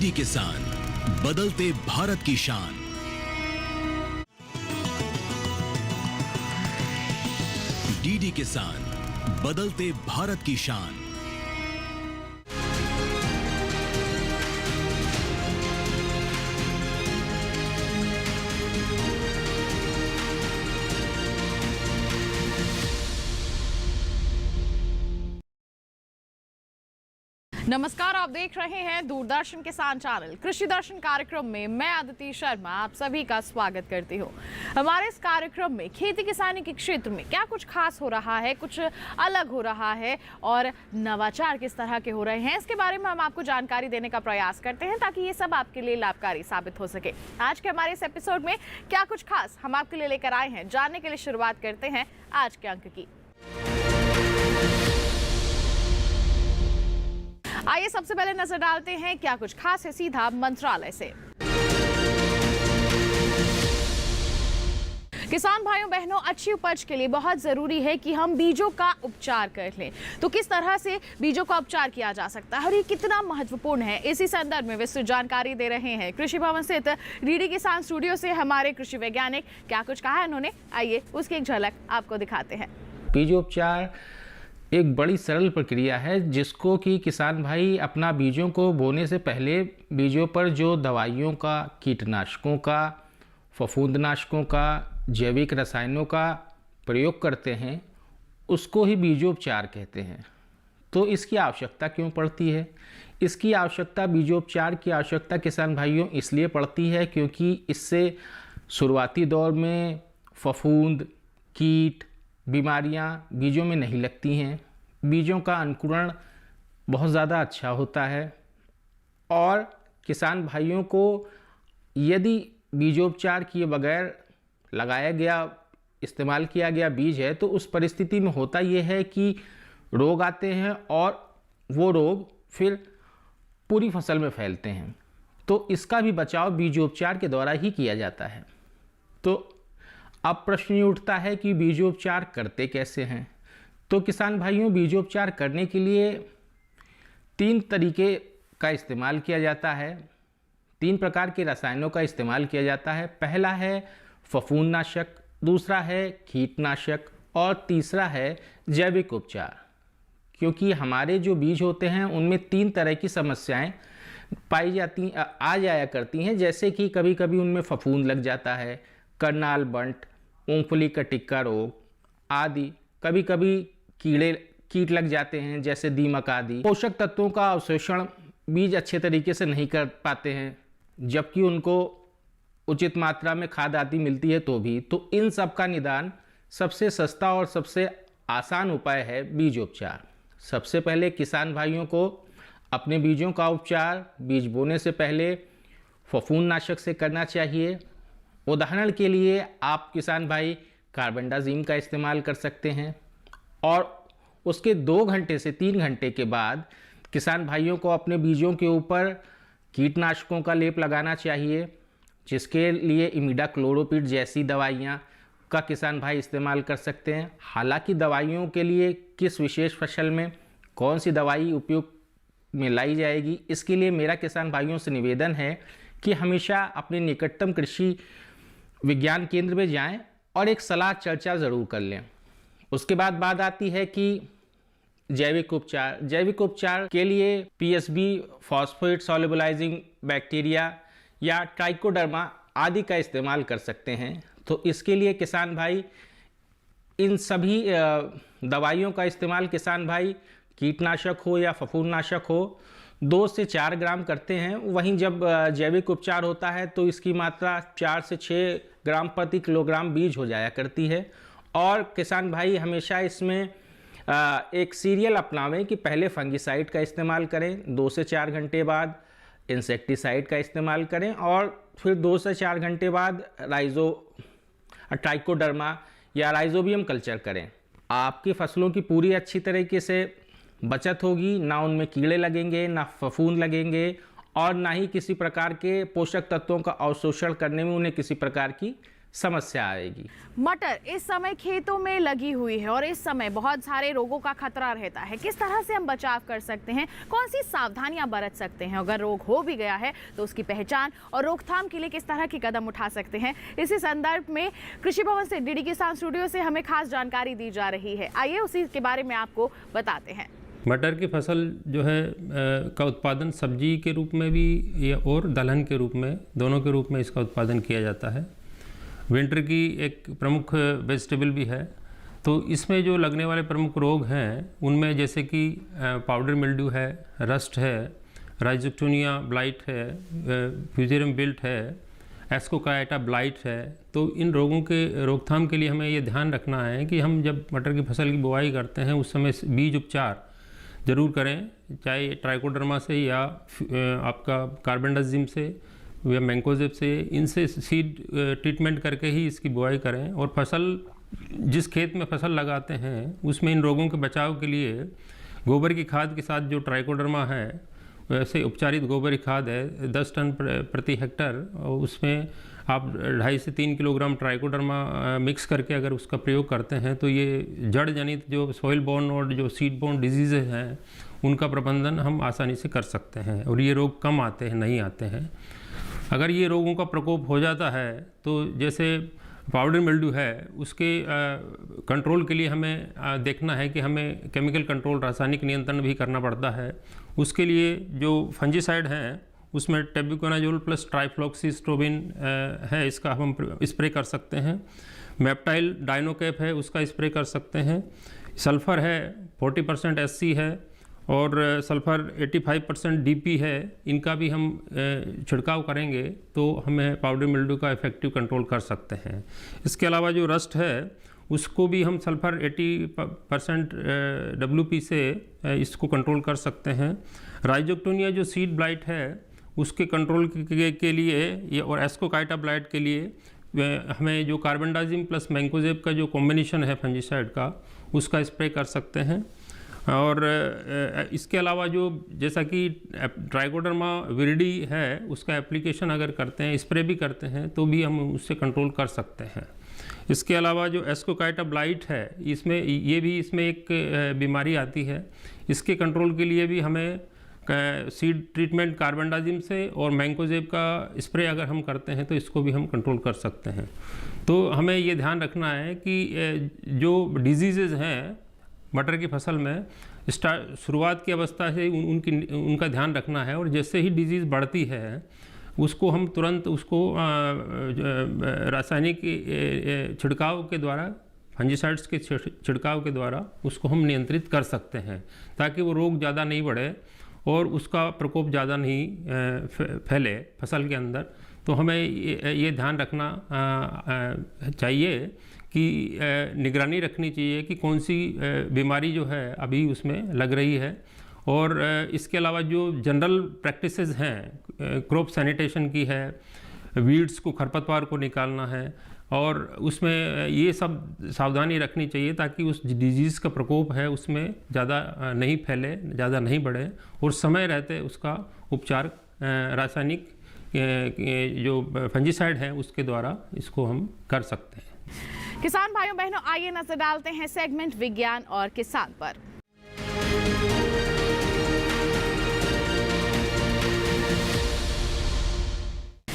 DD किसान, बदलते भारत की शान। डीडी किसान, बदलते भारत की शान। नमस्कार, आप देख रहे हैं दूरदर्शन किसान चैनल कृषि दर्शन कार्यक्रम में मैं अदिति शर्मा आप सभी का स्वागत करती हूँ। हमारे इस कार्यक्रम में खेती किसानी के क्षेत्र में क्या कुछ खास हो रहा है, कुछ अलग हो रहा है और नवाचार किस तरह के हो रहे हैं, इसके बारे में हम आपको जानकारी देने का प्रयास करते हैं ताकि ये सब आपके लिए लाभकारी साबित हो सके। आज के हमारे इस एपिसोड में क्या कुछ खास हम आपके लिए लेकर आए हैं, जानने के लिए शुरुआत करते हैं आज के अंक की। आइए सबसे पहले नजर डालते हैं क्या कुछ खास है सीधा मंत्रालय से। किसान भाइयों बहनों, अच्छी उपज के लिए बहुत जरूरी है कि हम बीजों का उपचार कर लें। तो किस तरह से बीजों का उपचार किया जा सकता है और ये कितना महत्वपूर्ण है, इसी संदर्भ में विस्तृत जानकारी दे रहे हैं कृषि भवन स्थित डीडी किसान स्टूडियो से हमारे कृषि वैज्ञानिक। क्या कुछ कहा है उन्होंने, आइए उसकी एक झलक आपको दिखाते हैं। बीजोपचार एक बड़ी सरल प्रक्रिया है जिसको कि किसान भाई अपना बीजों को बोने से पहले बीजों पर जो दवाइयों का, कीटनाशकों का, फफूंदनाशकों का, जैविक रसायनों का प्रयोग करते हैं उसको ही बीजोपचार कहते हैं। तो इसकी आवश्यकता क्यों पड़ती है? इसकी आवश्यकता, बीजोपचार की आवश्यकता किसान भाइयों इसलिए पड़ती है क्योंकि इससे शुरुआती दौर में फफूंद, कीट, बीमारियां बीजों में नहीं लगती हैं। बीजों का अंकुरण बहुत ज़्यादा अच्छा होता है और किसान भाइयों को यदि बीजोपचार किए बगैर लगाया गया, इस्तेमाल किया गया बीज है तो उस परिस्थिति में होता यह है कि रोग आते हैं और वो रोग फिर पूरी फसल में फैलते हैं। तो इसका भी बचाव बीजोपचार के द्वारा ही किया जाता है। तो अब प्रश्न ये उठता है कि बीजोपचार करते कैसे हैं? तो किसान भाइयों, बीजोपचार करने के लिए 3 तरीके का इस्तेमाल किया जाता है, 3 प्रकार के रसायनों का इस्तेमाल किया जाता है। पहला है फफूंदनाशक, दूसरा है कीटनाशक और तीसरा है जैविक उपचार। क्योंकि हमारे जो बीज होते हैं उनमें 3 तरह की समस्याएं पाई जाती आ जाया करती हैं, जैसे कि कभी कभी उनमें फफूंद लग जाता है, करनाल बंट, मूंगफली का टिक्का रोग आदि। कभी कभी कीट लग जाते हैं जैसे दीमक आदि। पोषक तत्वों का अवशोषण बीज अच्छे तरीके से नहीं कर पाते हैं जबकि उनको उचित मात्रा में खाद आदि मिलती है तो भी। तो इन सब का निदान सबसे सस्ता और सबसे आसान उपाय है बीजोपचार। सबसे पहले किसान भाइयों को अपने बीजों का उपचार बीज बोने से पहले फफूंदनाशक से करना चाहिए। उदाहरण के लिए आप किसान भाई कार्बेंडाजिम का इस्तेमाल कर सकते हैं और उसके 2 घंटे से 3 घंटे के बाद किसान भाइयों को अपने बीजों के ऊपर कीटनाशकों का लेप लगाना चाहिए, जिसके लिए इमिडाक्लोरोपिड जैसी दवाइयाँ का किसान भाई इस्तेमाल कर सकते हैं। हालांकि दवाइयों के लिए किस विशेष फसल में कौन सी दवाई उपयोग में लाई जाएगी, इसके लिए मेरा किसान भाइयों से निवेदन है कि हमेशा अपने निकटतम कृषि विज्ञान केंद्र में जाएं और एक सलाह चर्चा ज़रूर कर लें। उसके बाद बात आती है कि जैविक उपचार। जैविक उपचार के लिए पीएसबी, फॉस्फेट सॉल्युबलाइजिंग बैक्टीरिया या ट्राइकोडर्मा आदि का इस्तेमाल कर सकते हैं। तो इसके लिए किसान भाई इन सभी दवाइयों का इस्तेमाल किसान भाई कीटनाशक हो या फफूंदनाशक हो 2 से 4 ग्राम करते हैं। वहीं जब जैविक उपचार होता है तो इसकी मात्रा 4 से 6 ग्राम प्रति किलोग्राम बीज हो जाया करती है। और किसान भाई हमेशा इसमें एक सीरियल अपनावें कि पहले फंगिसाइड का इस्तेमाल करें, 2 से 4 घंटे बाद इंसेक्टिसाइड का इस्तेमाल करें और फिर 2 से 4 घंटे बाद ट्राइकोडर्मा या राइजोबियम कल्चर करें। आपकी फसलों की पूरी अच्छी तरीके से बचत होगी, ना उनमें कीड़े लगेंगे, ना फफूंद लगेंगे और ना ही किसी प्रकार के पोषक तत्वों का अवशोषण करने में उन्हें किसी प्रकार की समस्या आएगी। मटर इस समय खेतों में लगी हुई है और इस समय बहुत सारे रोगों का खतरा रहता है। किस तरह से हम बचाव कर सकते हैं, कौन सी सावधानियां बरत सकते हैं, अगर रोग हो भी गया है तो उसकी पहचान और रोकथाम के लिए किस तरह के कदम उठा सकते हैं, इसी संदर्भ में कृषि भवन से डीडी किसान स्टूडियो से हमें खास जानकारी दी जा रही है। आइए उसी के बारे में आपको बताते हैं। मटर की फसल जो है का उत्पादन सब्जी के रूप में भी और दलहन के रूप में, दोनों के रूप में इसका उत्पादन किया जाता है। विंटर की एक प्रमुख वेजिटेबल भी है। तो इसमें जो लगने वाले प्रमुख रोग हैं उनमें जैसे कि पाउडर मिल्ड्यू है, रस्ट है, राइजोक्टोनिया ब्लाइट है, फ्यूजेरियम विल्ट है, एस्कोकाइटा ब्लाइट है। तो इन रोगों के रोकथाम के लिए हमें ये ध्यान रखना है कि हम जब मटर की फसल की बुआई करते हैं उस समय बीज उपचार ज़रूर करें, चाहे ट्राइकोडर्मा से या आपका कार्बेंडाजिम से या मैंकोजेब से, इनसे सीड ट्रीटमेंट करके ही इसकी बुआई करें। और फसल जिस खेत में फसल लगाते हैं उसमें इन रोगों के बचाव के लिए गोबर की खाद के साथ जो ट्राइकोडर्मा है, वैसे उपचारित गोबर की खाद है 10 टन प्रति हेक्टर, और उसमें आप 2.5 से 3 किलोग्राम ट्राइकोडर्मा मिक्स करके अगर उसका प्रयोग करते हैं तो ये जड़ जनित जो सॉइल बोर्न और जो सीड बोर्न डिजीज़ हैं उनका प्रबंधन हम आसानी से कर सकते हैं और ये रोग कम आते हैं, नहीं आते हैं। अगर ये रोगों का प्रकोप हो जाता है तो जैसे पाउडर मिल्ड्यू है, उसके कंट्रोल के लिए हमें देखना है कि हमें केमिकल कंट्रोल, रासायनिक नियंत्रण भी करना पड़ता है। उसके लिए जो फंजीसाइड हैं उसमें टेबुकोनाजोल प्लस ट्राइफ्लॉक्सीस्ट्रोबिन है, इसका हम स्प्रे कर सकते हैं। मेप्टाइल डाइनोकैप है, उसका स्प्रे कर सकते हैं। सल्फ़र है 40% SC है और सल्फ़र 85% DP है, इनका भी हम छिड़काव करेंगे तो हमें पाउडर मिल्ड्यू का इफेक्टिव कंट्रोल कर सकते हैं। इसके अलावा जो रस्ट है उसको भी हम सल्फ़र 80% WP से इसको कंट्रोल कर सकते हैं। राइजोक्टोनिया जो सीड ब्लाइट है उसके कंट्रोल के लिए ये और एस्कोकाइटा ब्लाइट के लिए हमें जो कार्बेंडाजिम प्लस मैंकोजेब का जो कॉम्बिनेशन है फंजीसाइड का, उसका स्प्रे कर सकते हैं। और इसके अलावा जो जैसा कि ट्राइकोडर्मा विरिडी है उसका एप्लीकेशन अगर करते हैं, स्प्रे भी करते हैं तो भी हम उससे कंट्रोल कर सकते हैं। इसके अलावा जो एस्कोकाइटा ब्लाइट है इसमें इसमें एक बीमारी आती है, इसके कंट्रोल के लिए भी हमें सीड ट्रीटमेंट कार्बेंडाजिम से और मैंकोजेब का स्प्रे अगर हम करते हैं तो इसको भी हम कंट्रोल कर सकते हैं। तो हमें ये ध्यान रखना है कि जो डिजीज़ हैं मटर की फसल में शुरुआत की अवस्था से उनका ध्यान रखना है, और जैसे ही डिजीज़ बढ़ती है उसको हम तुरंत उसको रासायनिक छिड़काव के द्वारा, फंजीसाइड्स के छिड़काव के द्वारा उसको हम नियंत्रित कर सकते हैं ताकि वो रोग ज़्यादा नहीं बढ़े और उसका प्रकोप ज़्यादा नहीं फैले फसल के अंदर। तो हमें ये ध्यान रखना चाहिए कि निगरानी रखनी चाहिए कि कौन सी बीमारी जो है अभी उसमें लग रही है। और इसके अलावा जो जनरल प्रैक्टिसेस हैं, क्रॉप सैनिटेशन की है, वीड्स को, खरपतवार को निकालना है, और उसमें ये सब सावधानी रखनी चाहिए ताकि उस डिजीज़ का प्रकोप है उसमें ज़्यादा नहीं फैले, ज़्यादा नहीं बढ़े, और समय रहते उसका उपचार रासायनिक जो फंजीसाइड है उसके द्वारा इसको हम कर सकते हैं। किसान भाइयों बहनों, आइए नजर डालते हैं सेगमेंट विज्ञान और किसान पर।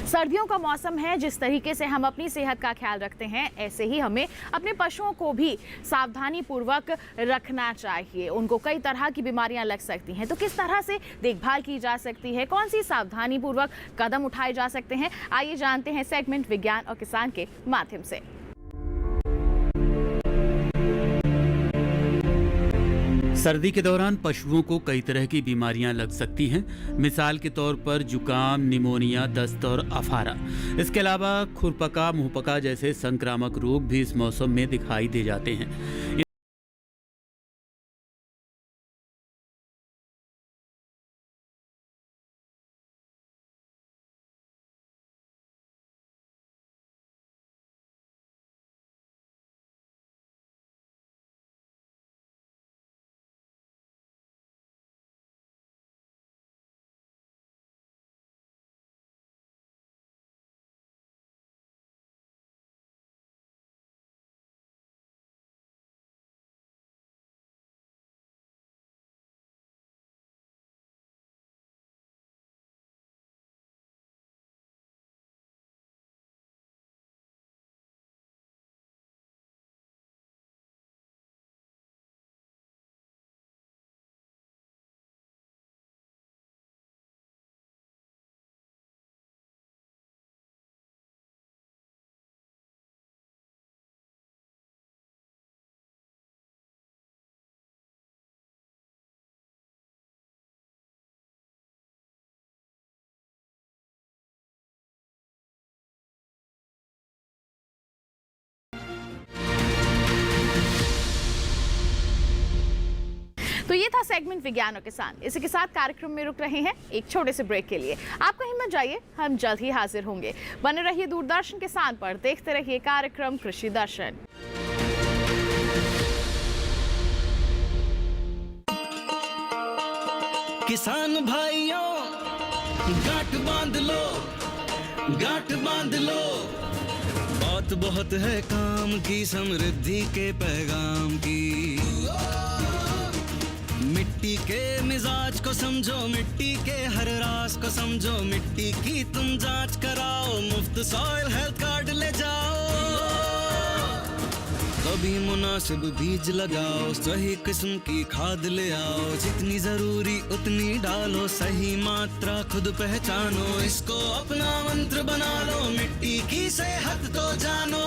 सर्दियों का मौसम है, जिस तरीके से हम अपनी सेहत का ख्याल रखते हैं ऐसे ही हमें अपने पशुओं को भी सावधानी पूर्वक रखना चाहिए। उनको कई तरह की बीमारियां लग सकती हैं, तो किस तरह से देखभाल की जा सकती है, कौन सी सावधानी पूर्वक कदम उठाए जा सकते हैं, आइए जानते हैं सेगमेंट विज्ञान और किसान के माध्यम से। सर्दी के दौरान पशुओं को कई तरह की बीमारियां लग सकती हैं। मिसाल के तौर पर जुकाम, निमोनिया, दस्त और अफारा। इसके अलावा खुरपका, मुंहपका जैसे संक्रामक रोग भी इस मौसम में दिखाई दे जाते हैं। तो ये था सेगमेंट विज्ञान और किसान। इसी के साथ कार्यक्रम में रुक रहे हैं एक छोटे से ब्रेक के लिए। आपको हिम्मत जाइए, हम जल्द ही हाजिर होंगे। बने रहिए दूरदर्शन किसान पर, देखते रहिए कार्यक्रम कृषि दर्शन। किसान भाइयों गांठ बांध लो, गांठ बांध लो, बात बहुत है काम की, समृद्धि के पैगाम की। मिट्टी के मिजाज को समझो, मिट्टी के हर राज को समझो, मिट्टी की तुम जांच कराओ, मुफ्त सॉइल हेल्थ कार्ड ले जाओ। कभी मुनासिब बीज लगाओ, सही किस्म की खाद ले आओ, जितनी जरूरी उतनी डालो, सही मात्रा खुद पहचानो, इसको अपना मंत्र बना लो, मिट्टी की सेहत तो जानो।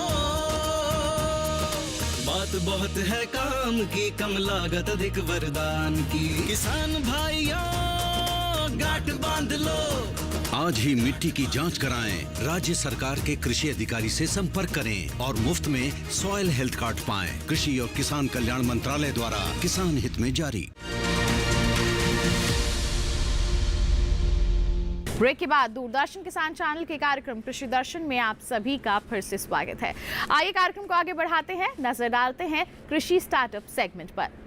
बात बहुत है काम की, कम लागत अधिक वरदान की। किसान भाइयों गांठ बांध लो, आज ही मिट्टी की जांच कराएं, राज्य सरकार के कृषि अधिकारी से संपर्क करें और मुफ्त में सॉइल हेल्थ कार्ड पाएं। कृषि और किसान कल्याण मंत्रालय द्वारा किसान हित में जारी। ब्रेक के बाद दूरदर्शन किसान चैनल के कार्यक्रम कृषि दर्शन में आप सभी का फिर से स्वागत है। आइए कार्यक्रम को आगे बढ़ाते हैं, नजर डालते हैं कृषि स्टार्टअप सेगमेंट पर।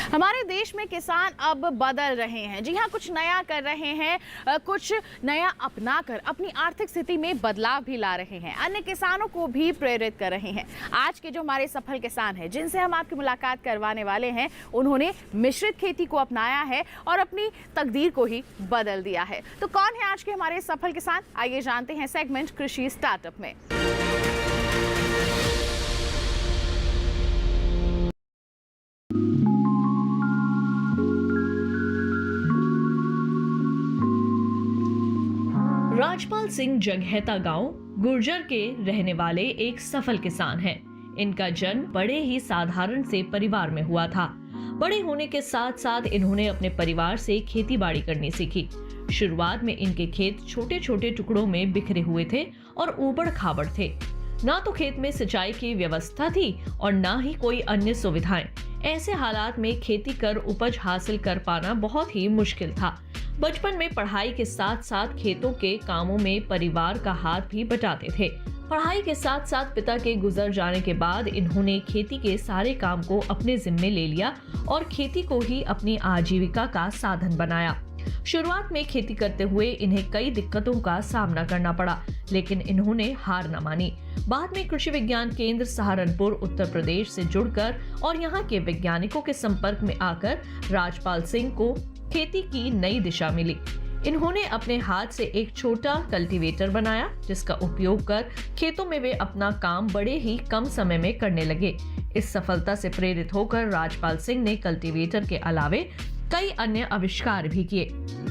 हमारे देश में किसान अब बदल रहे हैं। जी हाँ, कुछ नया कर रहे हैं, कुछ नया अपनाकर अपनी आर्थिक स्थिति में बदलाव भी ला रहे हैं, अन्य किसानों को भी प्रेरित कर रहे हैं। आज के जो हमारे सफल किसान हैं, जिनसे हम आपकी मुलाकात करवाने वाले हैं, उन्होंने मिश्रित खेती को अपनाया है और अपनी तकदीर को ही बदल दिया है। तो कौन है आज के हमारे सफल किसान, आइए जानते हैं सेगमेंट कृषि स्टार्टअप में। राजपाल सिंह जगहैता गांव गुर्जर के रहने वाले एक सफल किसान हैं। इनका जन्म बड़े ही साधारण से परिवार में हुआ था। बड़े होने के साथ साथ इन्होंने अपने परिवार से खेती बाड़ी करनी सीखी। शुरुआत में इनके खेत छोटे छोटे टुकड़ों में बिखरे हुए थे और ऊबड़ खाबड़ थे। ना तो खेत में सिंचाई की व्यवस्था थी और ना ही कोई अन्य सुविधाएं। ऐसे हालात में खेती कर उपज हासिल कर पाना बहुत ही मुश्किल था। बचपन में पढ़ाई के साथ साथ खेतों के कामों में परिवार का हाथ भी बटाते थे। पढ़ाई के साथ साथ पिता के गुजर जाने के बाद इन्होंने खेती के सारे काम को अपने जिम्मे ले लिया और खेती को ही अपनी आजीविका का साधन बनाया। शुरुआत में खेती करते हुए इन्हें कई दिक्कतों का सामना करना पड़ा, लेकिन इन्होंने हार न मानी। बाद में कृषि विज्ञान केंद्र सहारनपुर उत्तर प्रदेश से जुड़कर और यहाँ के वैज्ञानिकों के संपर्क में आकर राजपाल सिंह को खेती की नई दिशा मिली। इन्होंने अपने हाथ से एक छोटा कल्टीवेटर बनाया, जिसका उपयोग कर खेतों में वे अपना काम बड़े ही कम समय में करने लगे। इस सफलता से प्रेरित होकर राजपाल सिंह ने कल्टीवेटर के अलावे कई अन्य आविष्कार भी किए।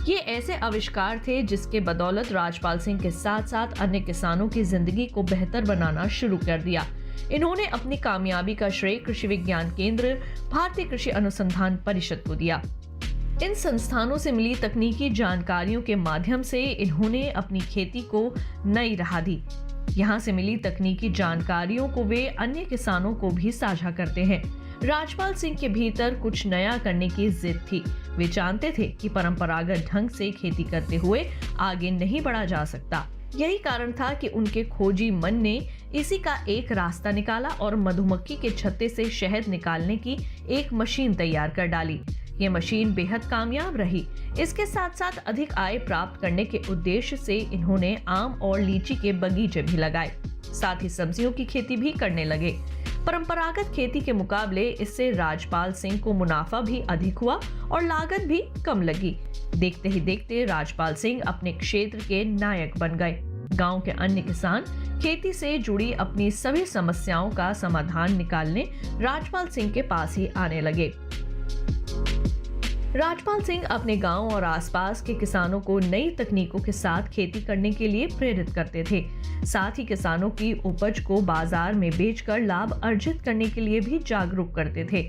ये ऐसे आविष्कार थे जिसके बदौलत राजपाल सिंह के साथ साथ अन्य किसानों की जिंदगी को बेहतर बनाना शुरू कर दिया। इन्होंने अपनी कामयाबी का श्रेय कृषि विज्ञान केंद्र, भारतीय कृषि अनुसंधान परिषद को दिया। इन संस्थानों से मिली तकनीकी जानकारियों के माध्यम से इन्होंने अपनी खेती को नई राह दी। यहाँ से मिली तकनीकी जानकारियों को वे अन्य किसानों को भी साझा करते हैं। राजपाल सिंह के भीतर कुछ नया करने की जिद थी। वे जानते थे कि परंपरागत ढंग से खेती करते हुए आगे नहीं बढ़ा जा सकता। यही कारण था कि उनके खोजी मन ने इसी का एक रास्ता निकाला और मधुमक्खी के छत्ते से शहद निकालने की एक मशीन तैयार कर डाली। ये मशीन बेहद कामयाब रही। इसके साथ साथ अधिक आय प्राप्त करने के उद्देश्य से इन्होंने आम और लीची के बगीचे भी लगाए, साथ ही सब्जियों की खेती भी करने लगे। परंपरागत खेती के मुकाबले इससे राजपाल सिंह को मुनाफा भी अधिक हुआ और लागत भी कम लगी। देखते ही देखते राजपाल सिंह अपने क्षेत्र के नायक बन गए। गांव के अन्य किसान खेती से जुड़ी अपनी सभी समस्याओं का समाधान निकालने राजपाल सिंह के पास ही आने लगे। राजपाल सिंह अपने गांव और आसपास के किसानों को नई तकनीकों के साथ खेती करने के लिए प्रेरित करते थे। साथ ही किसानों की उपज को बाजार में बेचकर लाभ अर्जित करने के लिए भी जागरूक करते थे।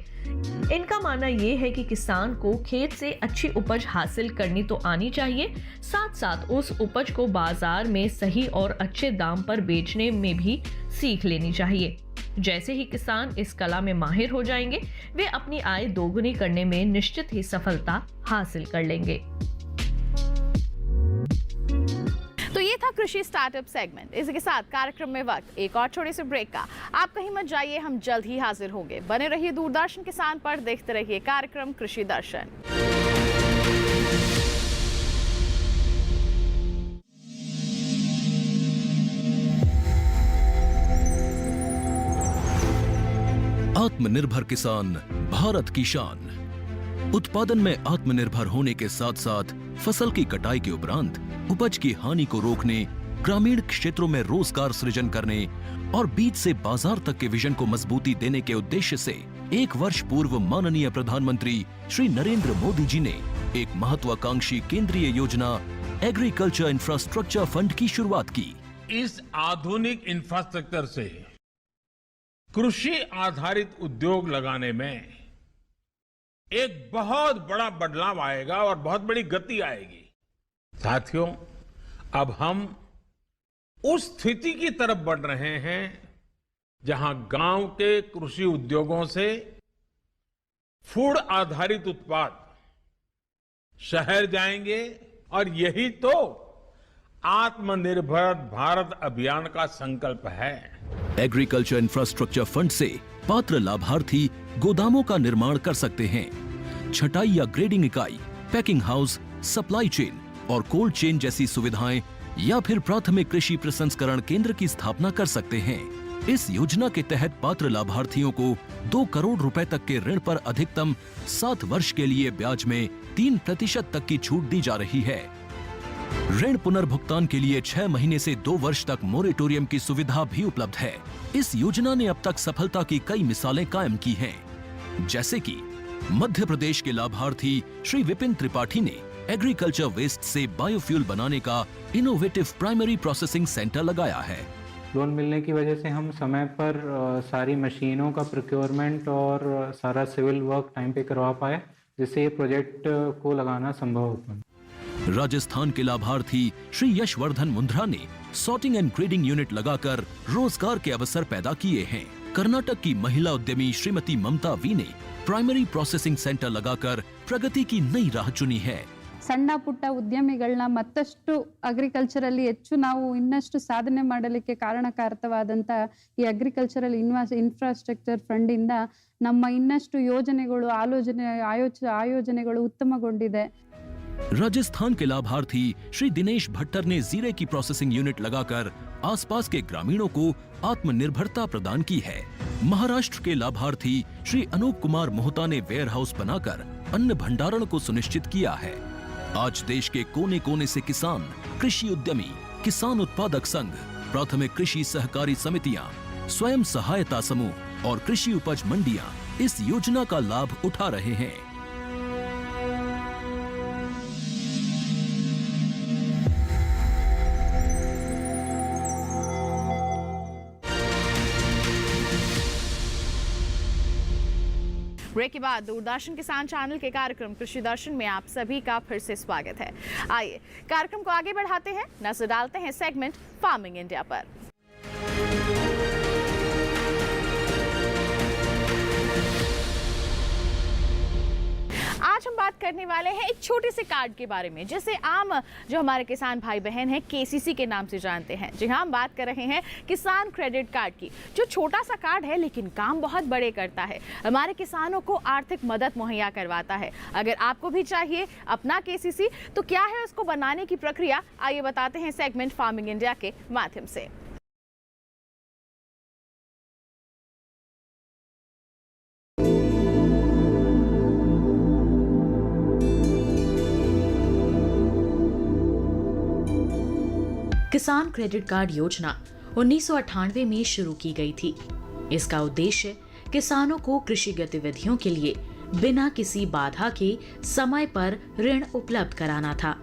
इनका मानना यह है कि किसान को खेत से अच्छी उपज हासिल करनी तो आनी चाहिए, साथ साथ उस उपज को बाजार में सही और अच्छे दाम पर बेचने में भी सीख लेनी चाहिए। जैसे ही किसान इस कला में माहिर हो जाएंगे, वे अपनी आय दोगुनी करने में निश्चित ही सफलता हासिल कर लेंगे। तो ये था कृषि स्टार्टअप सेगमेंट। इसी के साथ कार्यक्रम में वक्त एक और छोटे से ब्रेक का। आप कहीं मत जाइए, हम जल्द ही हाजिर होंगे। बने रहिए दूरदर्शन किसान पर, देखते रहिए कार्यक्रम कृषि दर्शन। आत्मनिर्भर किसान भारत की शान। उत्पादन में आत्मनिर्भर होने के साथ साथ फसल की कटाई के उपरांत उपज की हानि को रोकने, ग्रामीण क्षेत्रों में रोजगार सृजन करने और बीज से बाजार तक के विजन को मजबूती देने के उद्देश्य से 1 वर्ष पूर्व माननीय प्रधानमंत्री श्री नरेंद्र मोदी जी ने एक महत्वाकांक्षी केंद्रीय योजना एग्रीकल्चर इंफ्रास्ट्रक्चर फंड की शुरुआत की। इस आधुनिक इंफ्रास्ट्रक्चर से कृषि आधारित उद्योग लगाने में एक बहुत बड़ा बदलाव आएगा और बहुत बड़ी गति आएगी। साथियों, अब हम उस स्थिति की तरफ बढ़ रहे हैं जहां गांव के कृषि उद्योगों से फूड आधारित उत्पाद शहर जाएंगे और यही तो आत्मनिर्भर भारत अभियान का संकल्प है। एग्रीकल्चर इंफ्रास्ट्रक्चर फंड से पात्र लाभार्थी गोदामों का निर्माण कर सकते हैं, छटाई या ग्रेडिंग इकाई, पैकिंग हाउस, सप्लाई चेन और कोल्ड चेन जैसी सुविधाएं या फिर प्राथमिक कृषि प्रसंस्करण केंद्र की स्थापना कर सकते हैं। इस योजना के तहत पात्र लाभार्थियों को 2 करोड़ रुपए तक के ऋण पर अधिकतम 7 वर्ष के लिए ब्याज में 3% तक की छूट दी जा रही है। ऋण पुनर्भुगतान के लिए 6 महीने से 2 वर्ष तक मोरेटोरियम की सुविधा भी उपलब्ध है। इस योजना ने अब तक सफलता की कई मिसालें कायम की हैं, जैसे कि मध्य प्रदेश के लाभार्थी श्री विपिन त्रिपाठी ने एग्रीकल्चर वेस्ट से बायोफ्यूल बनाने का इनोवेटिव प्राइमरी प्रोसेसिंग सेंटर लगाया है। लोन मिलने की वजह से हम समय पर सारी मशीनों का प्रोक्योरमेंट और सारा सिविल वर्क टाइम पे करवा पाए, जिससे ये प्रोजेक्ट को लगाना संभव हो पाया। राजस्थान के लाभार्थी श्री यशवर्धन मुंद्रा ने सॉर्टिंग एंड ग्रेडिंग यूनिट लगाकर रोजगार के अवसर पैदा किए हैं। कर्नाटक की महिला उद्यमी श्रीमती ममता वी ने प्राइमरी प्रोसेसिंग सेंटर लगाकर प्रगति की नई राह चुनी है। ಸಣ್ಣ ಪುಟ್ಟ ಉದ್ಯಮಿಗಳನ್ನ ಮತ್ತಷ್ಟು ಅಗ್ರಿಕಲ್ಚರಲ್ಲಿ ಹೆಚ್ಚು ನಾವು ಇನ್ನಷ್ಟು ಸಾಧನೆ ಮಾಡಲಿಕ್ಕೆ ಕಾರಣಕಾರಕವಾದಂತ ಈ ಅಗ್ರಿಕಲ್ಚರಲ್ ಇನ್ಫ್ರಾಸ್ಟ್ರಕ್ಚರ್ ಫಂಡ್ ಇಂದ ನಮ್ಮ ಇನ್ನಷ್ಟು ಯೋಜನೆಗಳು ಆಯೋಜನೆಗಳು ಉತ್ತಮಗೊಂಡಿದೆ। राजस्थान के लाभार्थी श्री दिनेश भट्टर ने जीरे की प्रोसेसिंग यूनिट लगाकर आसपास के ग्रामीणों को आत्मनिर्भरता प्रदान की है। महाराष्ट्र के लाभार्थी श्री अनूप कुमार मोहता ने वेयर हाउस बनाकर अन्न भंडारण को सुनिश्चित किया है। आज देश के कोने कोने से किसान, कृषि उद्यमी, किसान उत्पादक संघ, प्राथमिक कृषि सहकारी समितियां, स्वयं सहायता समूह और कृषि उपज मंडियां इस योजना का लाभ उठा रहे हैं। ब्रेक के बाद दूरदर्शन किसान चैनल के कार्यक्रम कृषि दर्शन में आप सभी का फिर से स्वागत है। आइए कार्यक्रम को आगे बढ़ाते हैं, नजर डालते हैं सेगमेंट फार्मिंग इंडिया पर। आज हम बात करने वाले हैं एक छोटे से कार्ड के बारे में, जिसे आम जो हमारे किसान भाई बहन हैं केसीसी के नाम से जानते हैं। जी हाँ, हम बात कर रहे हैं किसान क्रेडिट कार्ड की, जो छोटा सा कार्ड है लेकिन काम बहुत बड़े करता है। हमारे किसानों को आर्थिक मदद मुहैया करवाता है। अगर आपको भी चाहिए अपना केसीसी तो क्या है उसको बनाने की प्रक्रिया, आइए बताते हैं सेगमेंट फार्मिंग इंडिया के माध्यम से। किसान क्रेडिट कार्ड योजना 1998 में शुरू की गई थी। इसका उद्देश्य किसानों को कृषि गतिविधियों के लिए बिना किसी बाधा के समय पर ऋण उपलब्ध कराना था।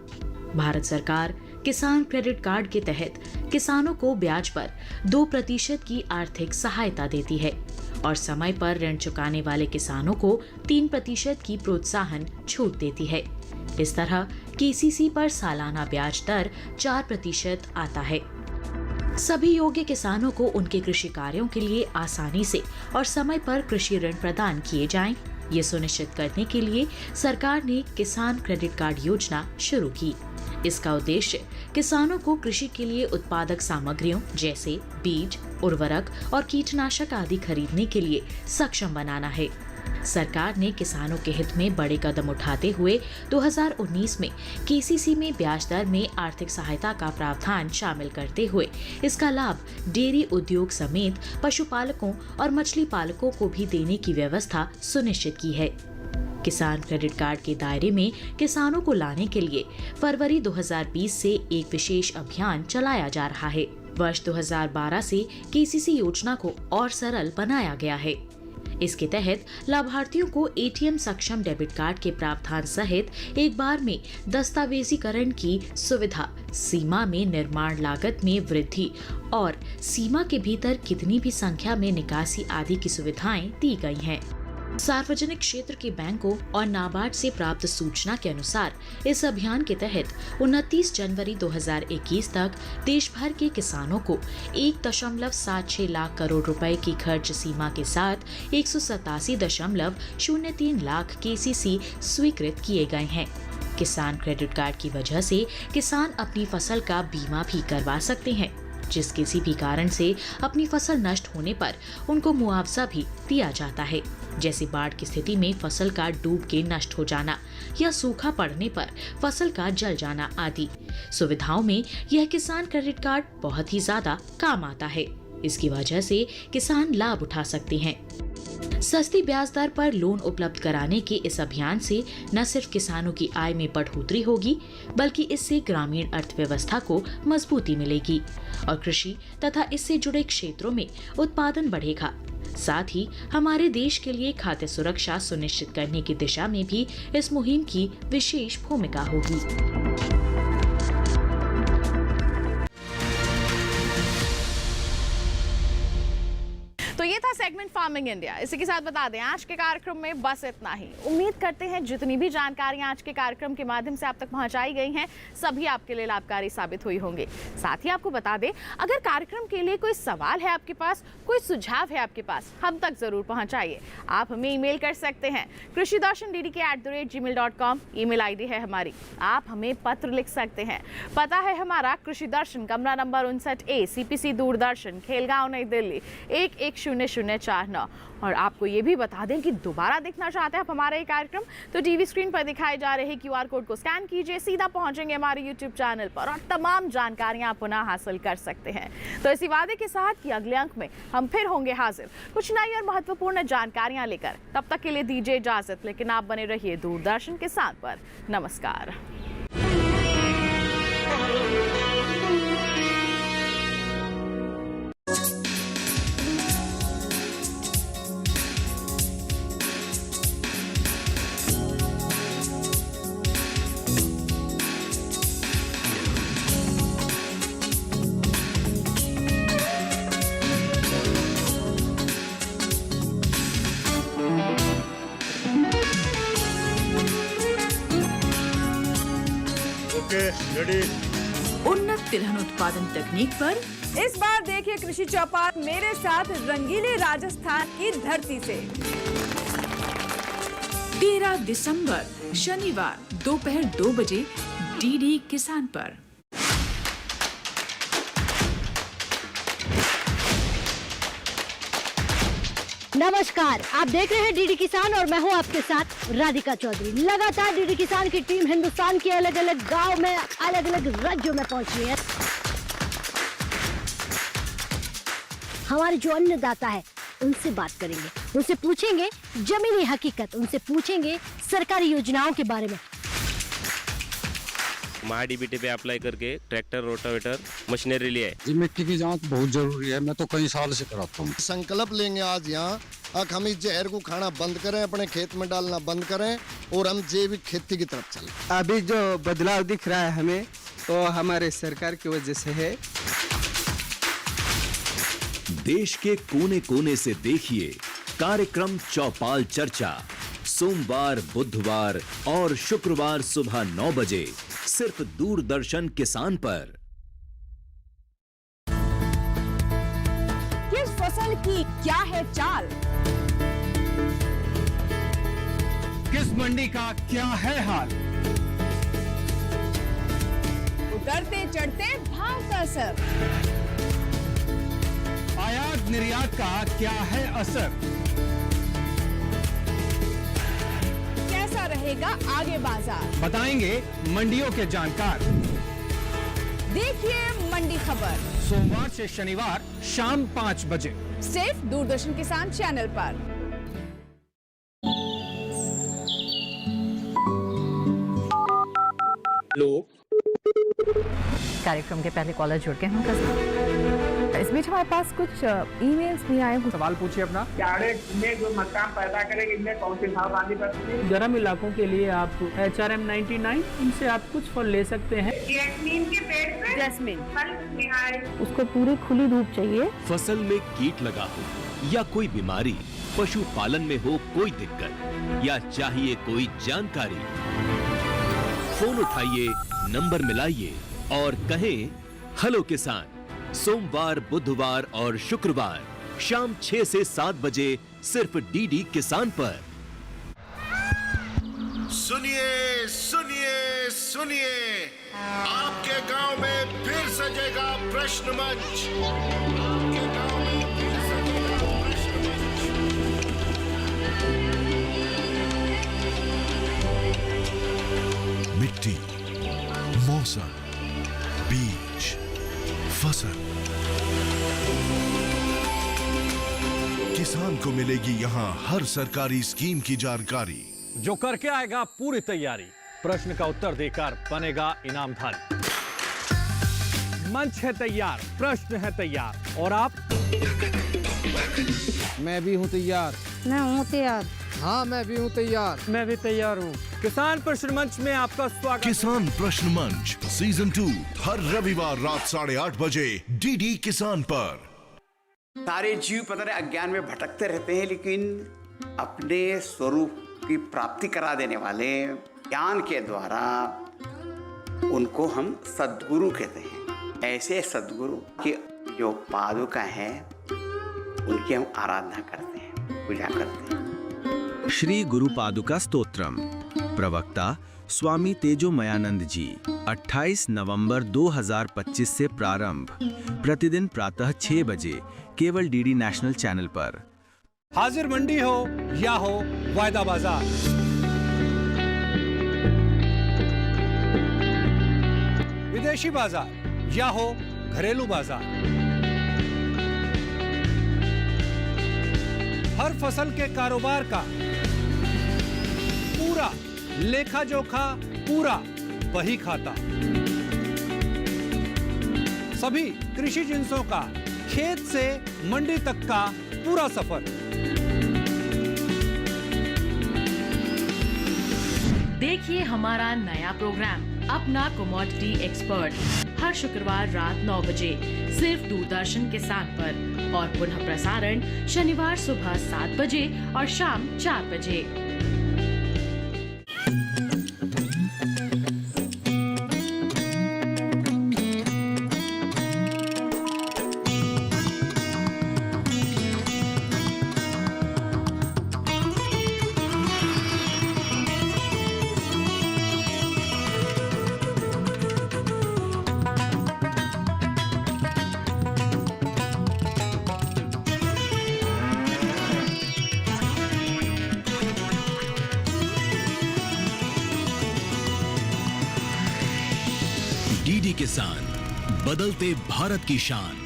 भारत सरकार किसान क्रेडिट कार्ड के तहत किसानों को ब्याज पर 2% की आर्थिक सहायता देती है और समय पर ऋण चुकाने वाले किसानों को 3% की प्रोत्साहन छूट देती है। इस तरह केसीसी पर सालाना ब्याज दर 4% आता है। सभी योग्य किसानों को उनके कृषि कार्यों के लिए आसानी से और समय पर कृषि ऋण प्रदान किए जाएं, ये सुनिश्चित करने के लिए सरकार ने किसान क्रेडिट कार्ड योजना शुरू की। इसका उद्देश्य किसानों को कृषि के लिए उत्पादक सामग्रियों जैसे बीज, उर्वरक और कीटनाशक आदि खरीदने के लिए सक्षम बनाना है। सरकार ने किसानों के हित में बड़े कदम उठाते हुए 2019 में केसीसी में ब्याज दर में आर्थिक सहायता का प्रावधान शामिल करते हुए इसका लाभ डेयरी उद्योग समेत पशुपालकों और मछली पालकों को भी देने की व्यवस्था सुनिश्चित की है। किसान क्रेडिट कार्ड के दायरे में किसानों को लाने के लिए फरवरी 2020 से एक विशेष अभियान चलाया जा रहा है। वर्ष 2012 से केसीसी योजना को और सरल बनाया गया है। इसके तहत लाभार्थियों को एटीएम सक्षम डेबिट कार्ड के प्रावधान सहित एक बार में दस्तावेजीकरण की सुविधा, सीमा में निर्माण लागत में वृद्धि और सीमा के भीतर कितनी भी संख्या में निकासी आदि की सुविधाएं दी गई हैं। सार्वजनिक क्षेत्र के बैंकों और नाबार्ड से प्राप्त सूचना के अनुसार इस अभियान के तहत 29 जनवरी 2021 तक देश भर के किसानों को 1.76 लाख करोड़ रुपए की खर्च सीमा के साथ 187.03 लाख केसीसी स्वीकृत किए गए हैं। किसान क्रेडिट कार्ड की वजह से किसान अपनी फसल का बीमा भी करवा सकते हैं, जिस किसी भी कारण से अपनी फसल नष्ट होने पर उनको मुआवजा भी दिया जाता है, जैसे बाढ़ की स्थिति में फसल का डूब के नष्ट हो जाना या सूखा पड़ने पर फसल का जल जाना आदि सुविधाओं में यह किसान क्रेडिट कार्ड बहुत ही ज्यादा काम आता है। इसकी वजह से किसान लाभ उठा सकते हैं। सस्ती ब्याज दर पर लोन उपलब्ध कराने के इस अभियान से न सिर्फ किसानों की आय में बढ़ोतरी होगी, बल्कि इससे ग्रामीण अर्थव्यवस्था को मजबूती मिलेगी और कृषि तथा इससे जुड़े क्षेत्रों में उत्पादन बढ़ेगा। साथ ही हमारे देश के लिए खाद्य सुरक्षा सुनिश्चित करने की दिशा में भी इस मुहिम की विशेष भूमिका होगी। तो ये था सेगमेंट फार्मिंग इंडिया। इसी के साथ बता दें आज के कार्यक्रम में बस इतना ही। उम्मीद करते हैं जितनी भी जानकारियां आज के कार्यक्रम के माध्यम से आप तक पहुंचाई गई हैं सभी आपके लिए लाभकारी साबित हुई होंगी। साथ ही आपको बता दें अगर कार्यक्रम के लिए कोई सवाल है आपके पास, कोई सुझाव है आपके पास, हम तक जरूर पहुंचाइए। आप हमें ईमेल कर सकते हैं krishidarshan@gmail.com ईमेल आईडी है हमारी। आप हमें पत्र लिख सकते हैं। पता है हमारा कृषि दर्शन, कमरा number 59A, CPC Doordarshan, Khelgaon, नई दिल्ली 110049। और आपको ये भी बता दें कि दोबारा देखना चाहते हैं आप हमारा ये कार्यक्रम तो टीवी स्क्रीन पर दिखाए जा रहे QR कोड को स्कैन कीजिए, सीधा पहुंचेंगे हमारे YouTube चैनल पर और तमाम जानकारियां आप पुनः हासिल कर सकते हैं। तो इसी वादे के साथ कि अगले अंक में हम फिर होंगे हाजिर कुछ नई और महत्वपूर्ण जानकारियां लेकर। तब तक के लिए दीजिए इजाजत, लेकिन आप बने रहिए दूरदर्शन के साथ पर। नमस्कार। उन्नत तिलहन उत्पादन तकनीक पर इस बार देखिए कृषि चौपाल मेरे साथ रंगीले राजस्थान की धरती से। 13 दिसंबर शनिवार दोपहर 2 बजे डीडी किसान पर। नमस्कार, आप देख रहे हैं डीडी किसान और मैं हूं आपके साथ राधिका चौधरी। लगातार डीडी किसान की टीम हिंदुस्तान के अलग अलग गांव में, अलग अलग राज्यों में पहुंच रही है। हमारे जो अन्नदाता है उनसे बात करेंगे, उनसे पूछेंगे जमीनी हकीकत, उनसे पूछेंगे सरकारी योजनाओं के बारे में। MyDBT पे अप्लाई करके ट्रैक्टर, रोटावेटर, मशीनरी लिए। जी मिट्टी की जांच बहुत जरूरी है, मैं तो कई साल से कराता हूँ। संकल्प लेंगे आज यहाँ अब हम इस जहर को खाना बंद करें, अपने खेत में डालना बंद करें और हम जैविक खेती की तरफ चलें। अभी जो बदलाव दिख रहा है हमें, तो हमारे सरकार की वजह से है। देश के कोने कोने से देखिए कार्यक्रम चौपाल चर्चा, सोमवार, बुधवार और शुक्रवार सुबह 9 बजे सिर्फ दूरदर्शन किसान पर। किस फसल की क्या है चाल, किस मंडी का क्या है हाल, उतरते चढ़ते भाव का असर, आयात निर्यात का क्या है असर, कैसा रहेगा आगे बाजार, बताएंगे मंडियों के जानकार। देखिए मंडी खबर सोमवार से शनिवार शाम 5 बजे सिर्फ दूरदर्शन किसान चैनल पर। कार्यक्रम के पहले कॉलर जुड़ के हैं। इस बीच हमारे पास कुछ ईमेल्स भी आए हैं। सवाल पूछिए अपना। में जो मकान पैदा करेगी, इनमें कौन सी सावधानी बरतनी? गर्म इलाकों के लिए आप HRM 99 इनसे आप कुछ फल ले सकते हैं। जैस्मीन के पेड़ पे जैस्मीन उसको पूरी खुली धूप चाहिए। फसल में कीट लगा हो या कोई बीमारी, पशुपालन में हो कोई दिक्कत या चाहिए कोई जानकारी, फोन उठाइए, नंबर मिलाइए और कहें हेलो किसान। सोमवार, बुधवार और शुक्रवार शाम 6 से 7 बजे सिर्फ डीडी किसान पर। सुनिए सुनिए सुनिए, आपके गांव में फिर सजेगा प्रश्न मंच। आपके गांव में फिर सजेगा प्रश्न मंच। मिट्टी, मौसम, बीज, फसल, किसान को मिलेगी यहाँ हर सरकारी स्कीम की जानकारी। जो करके आएगा पूरी तैयारी, प्रश्न का उत्तर देकर बनेगा इनामधारी। मंच है तैयार, प्रश्न है तैयार और आप? मैं भी हूँ तैयार। मैं हूँ तैयार। हाँ, मैं भी हूँ तैयार। मैं भी तैयार हूँ। किसान प्रश्न मंच में आपका स्वागत। किसान प्रश्न मंच सीजन 2 हर रविवार रात 8:30 बजे डीडी किसान पर। सारे जीव पता नहीं अज्ञान में भटकते रहते हैं, लेकिन अपने स्वरूप की प्राप्ति करा देने वाले ज्ञान के द्वारा उनको हम सद्गुरु कहते हैं। ऐसे सद्गुरु की जो पादुका है उनकी हम आराधना करते हैं, पूजा करते हैं। श्री गुरु पादुका स्तोत्रम, प्रवक्ता स्वामी तेजोमयानंद जी। 28 नवंबर 2025 से प्रारंभ, प्रतिदिन प्रातः 6 बजे केवल डीडी नेशनल चैनल पर। हाजिर मंडी हो या हो वायदा बाजार, विदेशी बाजार या हो घरेलू बाजार, हर फसल के कारोबार का पूरा लेखा जोखा, पूरा बही खाता, सभी कृषि जिंसों का खेत से मंडी तक का पूरा सफर। देखिए हमारा नया प्रोग्राम अपना कमोडिटी एक्सपर्ट हर शुक्रवार रात 9 बजे सिर्फ दूरदर्शन किसान पर और पुनः प्रसारण शनिवार सुबह 7 बजे और शाम 4 बजे। डीडी किसान, बदलते भारत की शान।